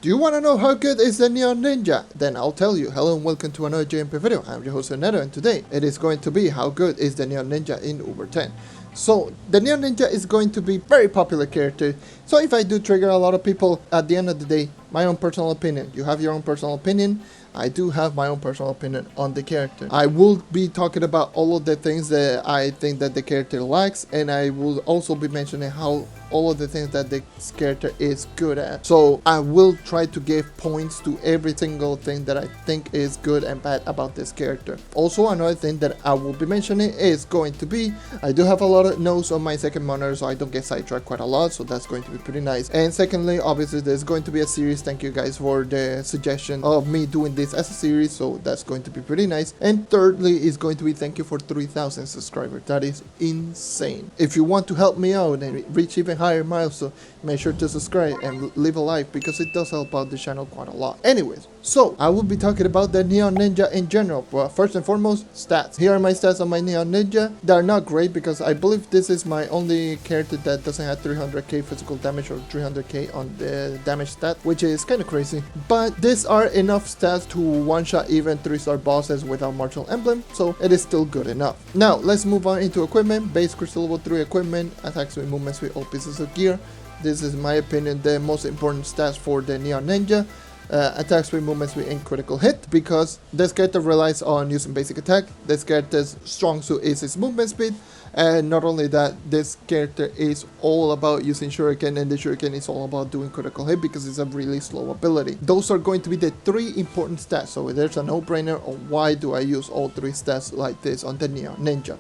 Do you want to know how good is the Neon Ninja? Then I'll tell you. Hello and welcome to another JMP video. I'm your host JonNario, and today it is going to be how good is the Neon Ninja in U10. So the Neon Ninja is going to be very popular character. So if I do trigger a lot of people, at the end of the day, my own personal opinion. You have your own personal opinion. I do have my own personal opinion on the character. I will be talking about all of the things that I think that the character lacks, and I will also be mentioning how all of the things that this character is good at. So I will try to give points to every single thing that I think is good and bad about this character. Also, another thing that I will be mentioning is going to be, I do have a lot of notes on my second monitor, so I don't get sidetracked quite a lot, so that's going to be pretty nice. And secondly, obviously there's going to be a series. Thank you guys for the suggestion of me doing this as a series, so that's going to be pretty nice. And thirdly is going to be thank you for 3,000 subscribers. That is insane. If you want to help me out and reach even higher milestone, make sure to subscribe and leave a like, because it does help out the channel quite a lot. Anyways, so I will be talking about the Neon Ninja in general. But first and foremost, stats. Here are my stats on my Neon Ninja. They are not great because I believe this is my only character that doesn't have 300k physical damage or 300k on the damage stat, which is kind of crazy. But these are enough stats to one-shot even 3-star bosses without martial emblem, so it is still good enough. Now let's move on into equipment. Base crystal level 3 equipment, attacks with movements with all pieces of gear. This is, in my opinion, the most important stats for the Neon Ninja. Attacks with movements with critical hit, because this character relies on using basic attack. This character's strong suit is its movement speed, and not only that, this character is all about using Shuriken, and the Shuriken is all about doing critical hit because it's a really slow ability. Those are going to be the 3 important stats, so there's a no-brainer on why do I use all 3 stats like this on the Neon Ninja.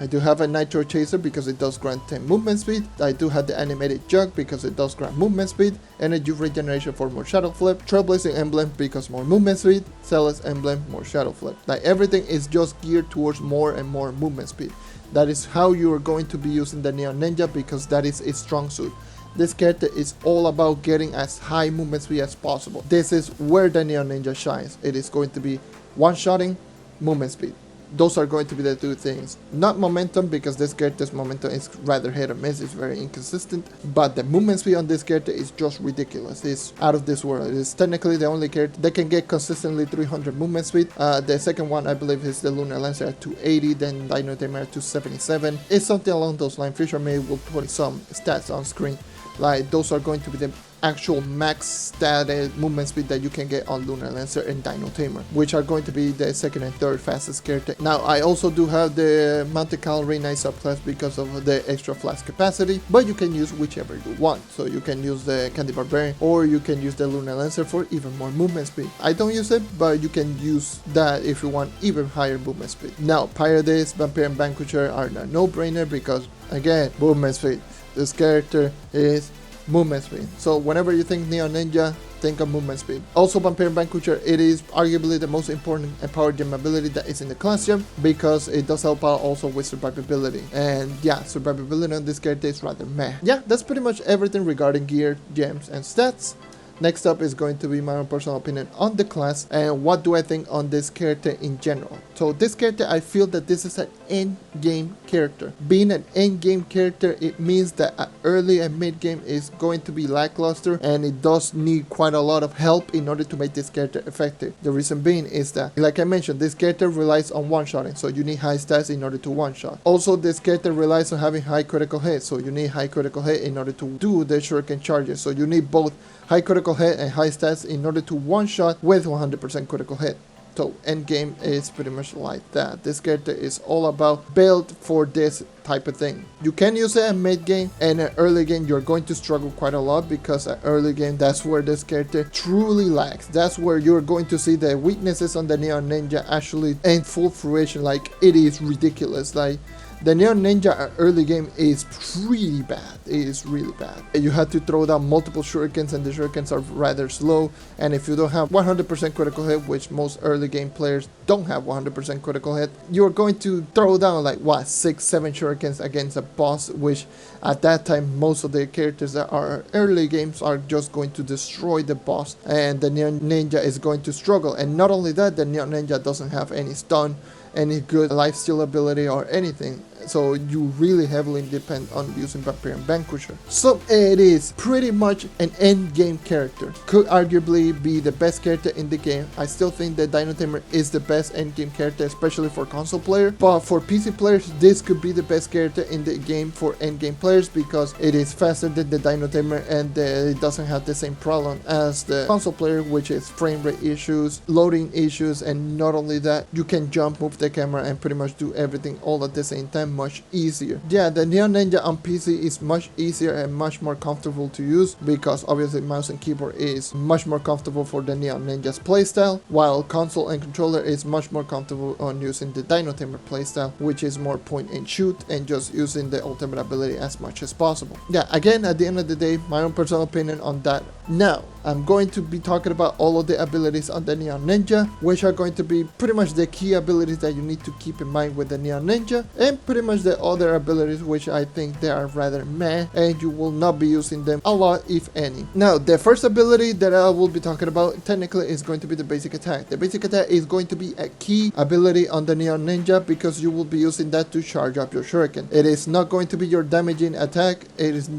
I do have a Nitro Chaser because it does grant 10 movement speed. I do have the Animated Jug because it does grant movement speed. Energy Regeneration for more Shadow Flip. Trailblazing Emblem because more movement speed. Zealous Emblem, more Shadow Flip. Like, everything is just geared towards more and more movement speed. That is how you are going to be using the Neon Ninja, because that is its strong suit. This character is all about getting as high movement speed as possible. This is where the Neon Ninja shines. It is going to be one-shotting, movement speed. Those are going to be the 2 things. Not momentum, because this character's momentum is rather hit or miss, it's very inconsistent. But the movement speed on this character is just ridiculous. It's out of this world. It is technically the only character that can get consistently 300 movement speed. The second one, I believe, is the Lunar Lancer at 280, then Dino Tamer at 277. It's something along those lines. Fisher May will put some stats on screen. Like, those are going to be the actual max stated movement speed that you can get on Lunar Lancer and Dino Tamer, which are going to be the second and third fastest character. Now, I also do have the Mounted Cavalry Knight subclass because of the extra flash capacity, but you can use whichever you want. So you can use the Candy Barbarian, or you can use the Lunar Lancer for even more movement speed. I don't use it, but you can use that if you want even higher movement speed. Now, Paradise, Vampire, and Vanquisher are a no-brainer because, again, movement speed. This character is movement speed. So whenever you think Neon Ninja, think of movement speed. Also, Vampire Vanquisher, it is arguably the most important power gem ability that is in the class gem, because it does help out also with survivability. And yeah, survivability on this character is rather meh. Yeah, that's pretty much everything regarding gear, gems, and stats. Next up is going to be my own personal opinion on the class and what do I think on this character in general. So this character, I feel that this is an end game character. Being an end game character, it means that early and mid game is going to be lackluster, and it does need quite a lot of help in order to make this character effective. The reason being is that, like I mentioned, this character relies on one-shotting, so you need high stats in order to one-shot. Also, this character relies on having high critical hit, so you need high critical hit in order to do the Shuriken charges. So you need both high critical hit and high stats in order to one-shot with 100% critical hit. So endgame is pretty much like that. This character is all about built for this type of thing. You can use it in mid game, and in early game you're going to struggle quite a lot, because at early game that's where this character truly lacks. That's where you're going to see the weaknesses on the Neon Ninja actually in full fruition. Like, it is ridiculous. Like, the Neon Ninja early game is pretty bad. It is really bad. You have to throw down multiple Shurikens, and the Shurikens are rather slow. And if you don't have 100% critical hit, which most early game players don't have 100% critical hit, you're going to throw down like, what, 6-7 Shurikens against a boss, which at that time most of the characters that are early games are just going to destroy the boss, and the Neon Ninja is going to struggle. And not only that, the Neon Ninja doesn't have any stun, any good life steal ability or anything. so you really heavily depend on using Vampire and Vanquisher. So it is pretty much an end game character. Could arguably be the best character in the game. I still think that Dino Tamer is the best end game character, especially for console players. But for PC players, this could be the best character in the game for end game players because it is faster than the Dino Tamer and it doesn't have the same problem as the console player, which is frame rate issues, loading issues, and not only that, you can jump, move the camera, and pretty much do everything all at the same time much easier. Yeah, the Neon Ninja on PC is much easier and much more comfortable to use because obviously mouse and keyboard is much more comfortable for the Neon Ninja's playstyle, while console and controller is much more comfortable on using the Dino Tamer playstyle, which is more point and shoot and just using the ultimate ability as much as possible. Yeah, again, at the end of the day, my own personal opinion on that. Now, I'm going to be talking about all of the abilities on the Neon Ninja, which are going to be pretty much the key abilities that you need to keep in mind with the Neon Ninja, and pretty much the other abilities which I think they are rather meh and you will not be using them a lot, if any. Now, the first ability that I will be talking about technically is going to be the basic attack. The basic attack is going to be a key ability on the Neon Ninja because you will be using that to charge up your Shuriken. It is not going to be your damaging attack.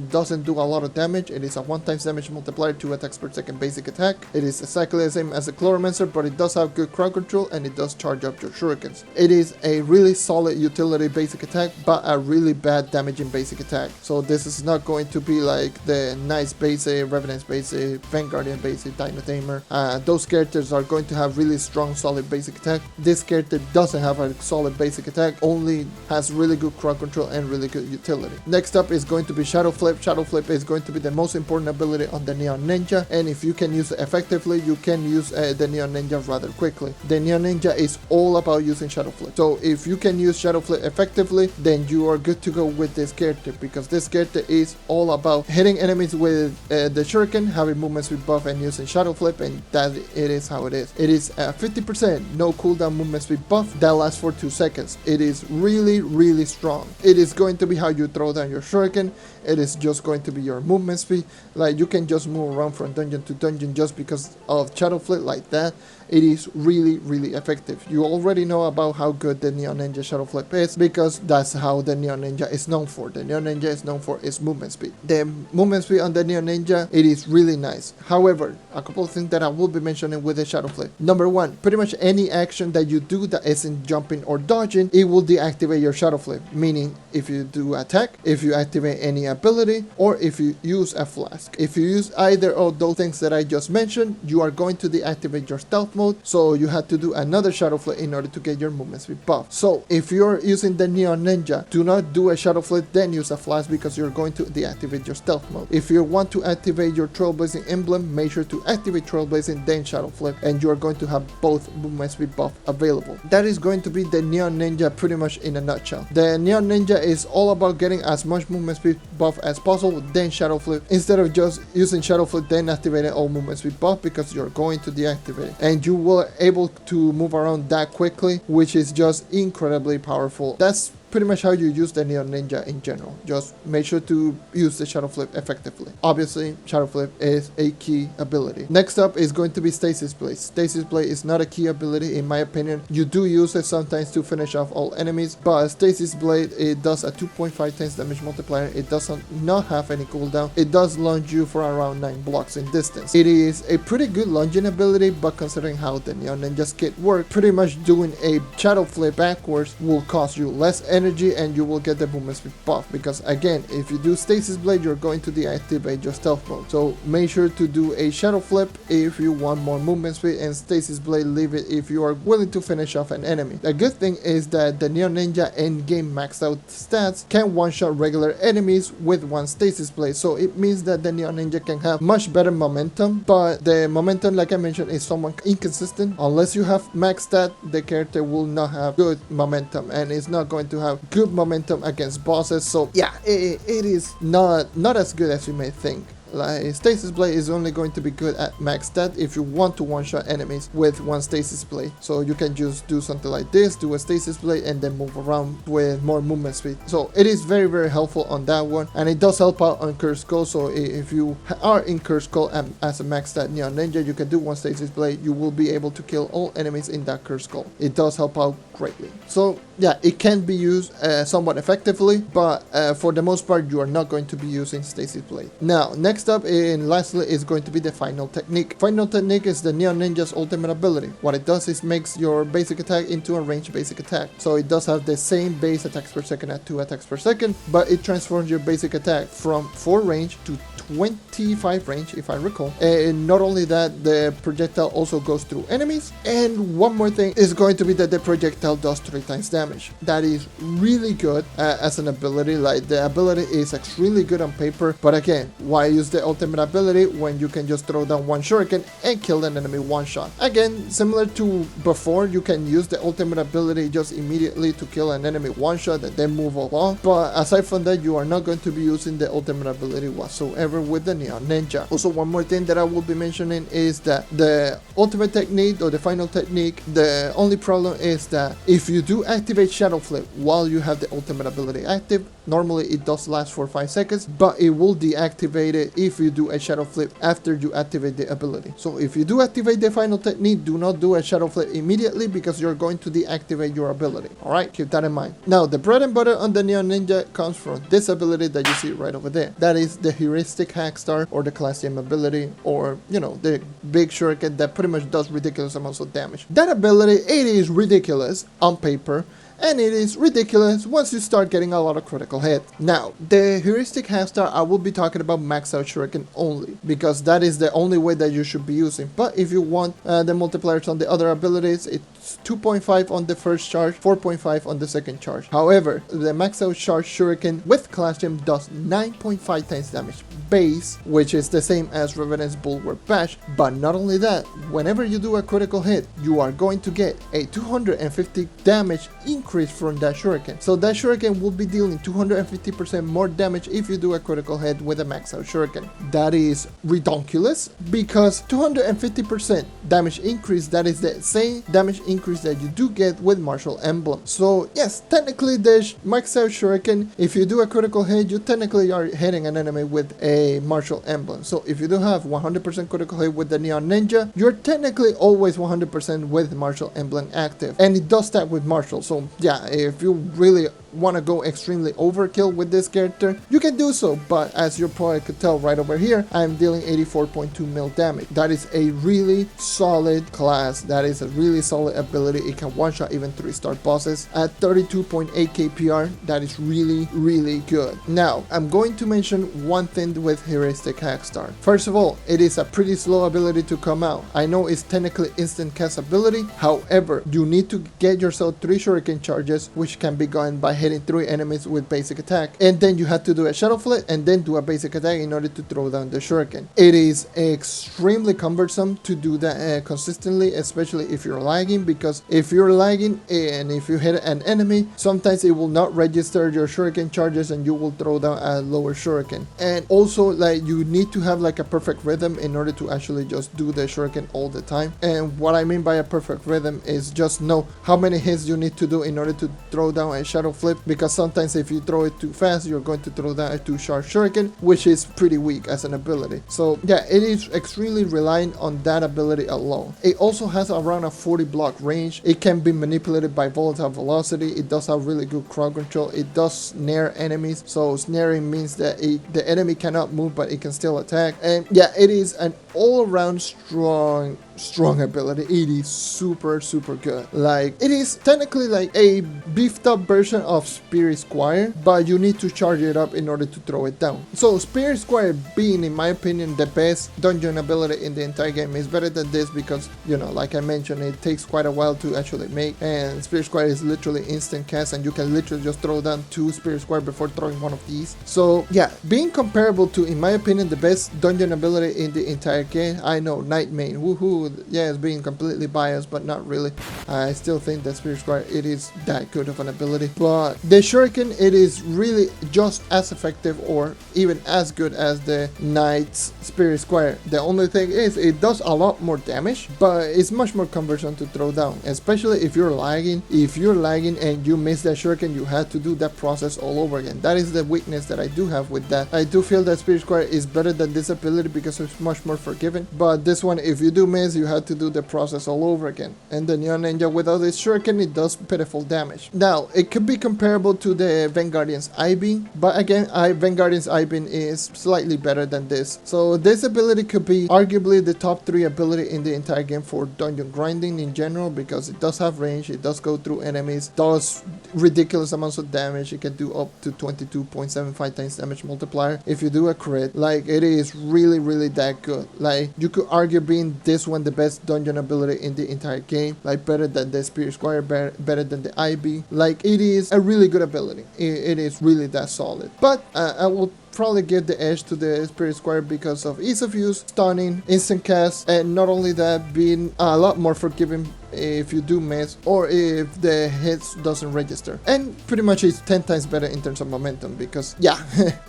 Doesn't do a lot of damage. It is a 1x damage multiplier, 2 attacks per second basic attack. It is exactly the same as the Chloromancer, but it does have good crowd control and it does charge up your Shurikens. It is a really solid utility basic attack, but a really bad damaging basic attack. So this is not going to be like the nice basic, Revenant's basic, Vanguardian basic, Dino Tamer. Those characters are going to have really strong solid basic attack. This character doesn't have a solid basic attack, only has really good crowd control and really good utility. Next up is going to be Shadow Flip. Shadow Flip is going to be the most important ability on the Neon Ninja, and if you can use it effectively, you can use the Neon Ninja rather quickly. The Neon Ninja is all about using Shadow Flip. So if you can use Shadow Flip effectively, then you are good to go with this character because this character is all about hitting enemies with the Shuriken, having movement speed buff, and using Shadow Flip, and that it is how it is. It is a 50% no cooldown movement speed buff that lasts for 2 seconds. It is really strong. It is going to be how you throw down your Shuriken. It is just going to be your movement speed. Like you can just move around from dungeon to dungeon just because of Shadow Flip like that. It is really effective. You already know about how good the Neon Ninja Shadow Flip is because that's how the Neon Ninja is known for. The Neon Ninja is known for its movement speed. The movement speed on the Neon Ninja, it is really nice. However, a couple of things that I will be mentioning with the Shadow Flip. Number one, pretty much any action that you do that isn't jumping or dodging, it will deactivate your Shadow Flip. Meaning, if you do attack, if you activate any ability, or if you use a flask. If you use either of those things that I just mentioned, you are going to deactivate your stealth mode, so you have to do another Shadow Flip in order to get your movement speed buff. So if you're using the Neon Ninja, do not do a Shadow Flip then use a flash because you're going to deactivate your stealth mode. If you want to activate your Trailblazing emblem, make sure to activate Trailblazing then Shadow Flip, and you are going to have both movement speed buff available. That is going to be the Neon Ninja pretty much in a nutshell. The Neon Ninja is all about getting as much movement speed buff as possible then Shadow Flip, instead of just using Shadow Flip then activating all movement speed buff because you're going to deactivate it, and you will able to move around that quickly, which is just incredibly powerful. That's pretty much how you use the Neon Ninja in general. Just make sure to use the Shadow Flip effectively. Obviously, Shadow Flip is a key ability. Next up is going to be Stasis Blade. Stasis Blade is not a key ability in my opinion. You do use it sometimes to finish off all enemies, but Stasis Blade, it does a 2.5 times damage multiplier. It does not have any cooldown. It does lunge you for around 9 blocks in distance. It is a pretty good lunging ability, but considering how the Neon Ninja's kit works, pretty much doing a Shadow Flip backwards will cost you less energy and you will get the movement speed buff, because again, if you do Stasis Blade, you're going to deactivate your stealth mode. So make sure to do a Shadow Flip if you want more movement speed, and Stasis Blade leave it if you are willing to finish off an enemy. The good thing is that the Neon Ninja endgame maxed out stats can one-shot regular enemies with one Stasis Blade, so it means that the Neon Ninja can have much better momentum, but the momentum, like I mentioned, is somewhat inconsistent. Unless you have max stat, the character will not have good momentum and is not going to have good momentum against bosses. So yeah, it is not as good as you may think. Like Stasis Blade is only going to be good at max stat if you want to one-shot enemies with one Stasis Blade. So you can just do something like this, do a Stasis Blade, and then move around with more movement speed. So it is very, very helpful on that one, and it does help out on Cursed Skull. So if you are in Cursed Skull as a max stat Neon Ninja, you can do one Stasis Blade. You will be able to kill all enemies in that Cursed Skull. It does help out greatly. So yeah, it can be used somewhat effectively, but for the most part, you are not going to be using Stasis Blade. Now, next up and lastly is going to be the Final Technique. Final Technique is the Neon Ninja's ultimate ability. What it does is makes your basic attack into a ranged basic attack. So it does have the same base attacks per second at 2 attacks per second, but it transforms your basic attack from 4 range to 25 range, if I recall. And not only that, the projectile also goes through enemies. And one more thing is going to be that the projectile does 3 times damage. That is really good as an ability. Like, the ability is extremely good on paper, but again, why use the ultimate ability when you can just throw down one shuriken and kill an enemy one shot? Again, similar to before, you can use the ultimate ability just immediately to kill an enemy one shot and then move along, but aside from that, you are not going to be using the ultimate ability whatsoever with the Neon Ninja. Also, one more thing that I will be mentioning is that the ultimate technique or the final technique, the only problem is that if you do activate Shadow Flip while you have the ultimate ability active, normally it does last for 5 seconds, but it will deactivate it if you do a Shadow Flip after you activate the ability. So if you do activate the final technique, do not do a Shadow Flip immediately because you're going to deactivate your ability. Alright, keep that in mind. Now, the bread and butter on the Neon Ninja comes from this ability that you see right over there. That is the Heuristic Hack Star, or the Class M ability, or, you know, the big shuriken that pretty much does ridiculous amounts of damage. That ability, it is ridiculous on paper, and it is ridiculous once you start getting a lot of critical hit. Now, the Heuristic Half Star, I will be talking about Max Out Shuriken only, because that is the only way that you should be using. But if you want the multipliers on the other abilities, it's 2.5 on the first charge, 4.5 on the second charge. However, the Max Out Charge Shuriken with Class Gem does 9.5 times damage base, which is the same as Revenant's Bulwark Bash. But not only that, whenever you do a critical hit, you are going to get a 250 damage increase from that shuriken. So that shuriken will be dealing 250% more damage if you do a critical hit with a Max Out Shuriken. That is redonkulous, because 250% damage increase, that is the same damage increase that you do get with Martial Emblem. So yes, technically the Max Out Shuriken, if you do a critical hit, you technically are hitting an enemy with a Martial Emblem. So if you do have 100% critical hit with the Neon Ninja, you're technically always 100% with Martial Emblem active, and it does that with Martial. So yeah, if you really want to go extremely overkill with this character, you can do so, but as you probably could tell right over here, I'm dealing 84.2 mil damage. That is a really solid class. That is a really solid ability. It can one-shot even 3-star bosses at 32.8 KPR. That is really, really good. Now, I'm going to mention one thing with Heuristic Hack Star. First of all, it is a pretty slow ability to come out. I know it's technically instant cast ability, however, you need to get yourself 3 shuriken charges, which can be gotten by hitting 3 enemies with basic attack, and then you have to do a Shadow Flip and then do a basic attack in order to throw down the shuriken. It is extremely cumbersome to do that consistently, especially if you're lagging, because if you're lagging and if you hit an enemy, sometimes it will not register your shuriken charges and you will throw down a lower shuriken. And also, like, you need to have like a perfect rhythm in order to actually just do the shuriken all the time. And what I mean by a perfect rhythm is just know how many hits you need to do in order to throw down a Shadow Flip, because sometimes if you throw it too fast, you're going to throw down a 2-shot shuriken, which is pretty weak as an ability. So yeah, it is extremely reliant on that ability alone. It also has around a 40 block range. It can be manipulated by volatile velocity. It does have really good crowd control. It does snare enemies, so snaring means that the enemy cannot move but it can still attack. And yeah, it is an all-around strong ability. It is super good. Like, it is technically like a beefed up version of Spirit Squire, but you need to charge it up in order to throw it down. So Spirit Squire being, in my opinion, the best dungeon ability in the entire game, is better than this because, you know, like I mentioned, it takes quite a while to actually make, and Spirit Squire is literally instant cast and you can literally just throw down 2 Spirit Squire before throwing one of these. So yeah, being comparable to, in my opinion, the best dungeon ability in the entire entire game. I know, Night Main, woohoo, yeah, it's being completely biased, but not really. I still think that Spirit Squire, it is that good of an ability. But the Shuriken, it is really just as effective or even as good as the Knight's Spirit Squire. The only thing is, it does a lot more damage, but it's much more cumbersome to throw down, especially if you're lagging. If you're lagging and you miss that Shuriken, you have to do that process all over again. That is the weakness that I do have with that. I do feel that Spirit Squire is better than this ability because it's much more forgiving, but this one, if you do miss, you have to do the process all over again. And the Neon Ninja, without this Shuriken, it does pitiful damage. Now, it could be comparable to the Vanguardian's I-Beam, but again, Vanguardian's I-Beam is slightly better than this. So this ability could be arguably the top 3 ability in the entire game for dungeon grinding in general, because it does have range, it does go through enemies, does ridiculous amounts of damage. It can do up to 22.75 times damage multiplier if you do a crit. Like, it is really that good. Like, you could argue being this one the best dungeon ability in the entire game, like better than the Spirit Squire, better than the IB. Like, it is a really good ability. It is really that solid. But I will probably give the edge to the Spirit Squire because of ease of use, stunning, instant cast, and not only that, being a lot more forgiving if you do miss or if the hits doesn't register. And pretty much it's 10 times better in terms of momentum, because yeah,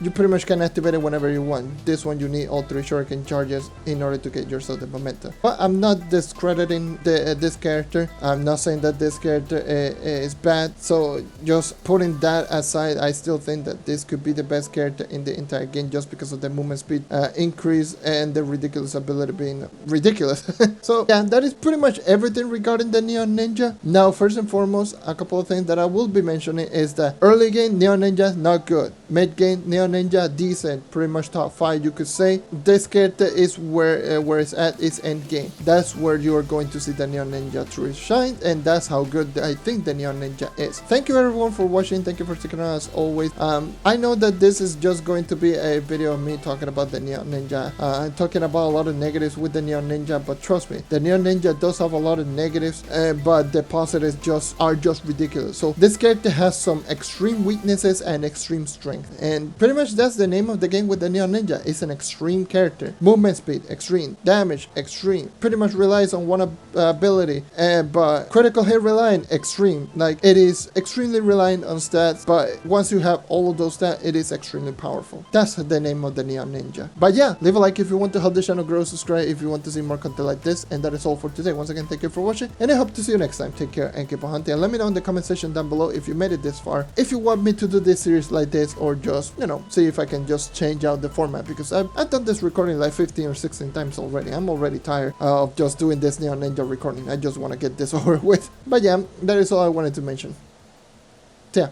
you pretty much can activate it whenever you want. This one you need all 3 Shuriken charges in order to get yourself the momentum. But I'm not discrediting this character. I'm not saying that this character is bad. So just putting that aside, I still think that this could be the best character in the entire game just because of the movement speed increase and the ridiculous ability being ridiculous. So yeah, that is pretty much everything regarding the Neon Ninja. Now, first and foremost, a couple of things that I will be mentioning is that early game Neon Ninja not good, mid game Neon Ninja decent, pretty much top 5 you could say. This character is where it's at its end game. That's where you are going to see the Neon Ninja truly shine, and that's how good I think the Neon Ninja is. Thank you everyone for watching. Thank you for sticking around as always. I know that this is just going to be a video of me talking about the Neon Ninja, talking about a lot of negatives with the Neon Ninja, but trust me, the Neon Ninja does have a lot of negatives, but the positives are just ridiculous. So this character has some extreme weaknesses and extreme strength, and pretty much that's the name of the game with the Neon Ninja. It's an extreme character. Movement speed extreme, damage extreme, pretty much relies on one ability, but critical hit reliant extreme. Like, it is extremely reliant on stats, but once you have all of those stats, it is extremely powerful. That's the name of the Neon Ninja. But yeah, leave a like if you want to help the channel grow, subscribe if you want to see more content like this, and that is all for today. Once again, thank you for watching, and I hope to see you next time. Take care and keep on hunting, and let me know in the comment section down below if you made it this far, if you want me to do this series like this, or just, you know, see if I can just change out the format, because I've done this recording like 15 or 16 times already. I'm already tired of just doing this Neon Ninja recording. I just want to get this over with. But yeah, that is all I wanted to mention. Yeah.